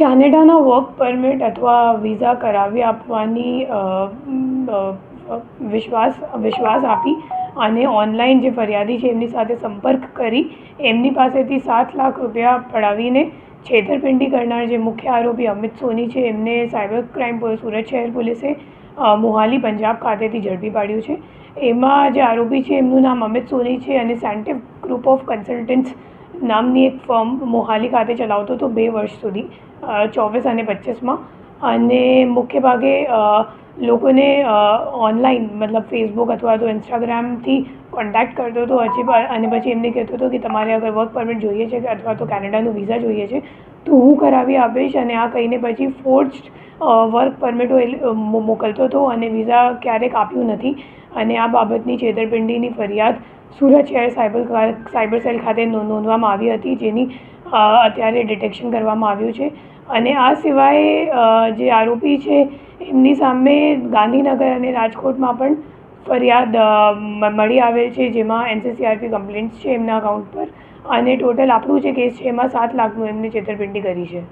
કેનેડાના work permit અથવા visa કરાવી આપવાની વિશ્વાસ આપી અને ઓનલાઈન જે ફરિયાદી છે એમની સાથે સંપર્ક કરી એમની પાસેથી 7 લાખ રૂપિયા પડાવીને છેતરપિંડી કરનાર જે મુખ્ય આરોપી અમિત સોની છે એમને સાયબર ક્રાઇમ સુરત શહેર પોલીસે મોહાલી પંજાબ ખાતેથી ઝડપી પાડ્યું છે. એમાં જે આરોપી છે એમનું નામ અમિત સોની છે અને સેન્ટિવ ગ્રુપ ઓફ કન્સલ્ટન્ટ્સ નામની એક ફર્મ મોહાલી ખાતે ચલાવતો હતો 2 વર્ષ સુધી 24 અને 25માં. અને મોટે ભાગે લોકોને ઓનલાઈન મતલબ ફેસબુક અથવા તો ઇન્સ્ટાગ્રામથી કોન્ટેક્ટ કરતો હતો અને પછી એમને કહેતો હતો કે તમારે અગર વર્ક પરમિટ જોઈએ છે કે અથવા તો કેનેડાનું વિઝા જોઈએ છે તો હું કરાવી આપીશ, અને આ કહીને પછી ફોર્જડ વર્ક પરમિટો મોકલતો હતો અને વિઝા ક્યારેક આપ્યું નથી. અને આ બાબતની છેતરપિંડીની ફરિયાદ સુરત શહેર સાયબર સેલ ખાતે નોંધવામાં આવી હતી, જેની અત્યારે ડિટેક્શન કરવામાં આવ્યું છે. અને આ સિવાય જે આરોપી છે એમની સામે ગાંધીનગર અને રાજકોટમાં પણ ફરિયાદ મળી આવેલ છે, જેમાં NCCRP કમ્પ્લેન્ટ્સ છે એમના અકાઉન્ટ પર, અને ટોટલ આપણું જે કેસ છે એમાં 7 લાખનું એમને છેતરપિંડી કરી છે.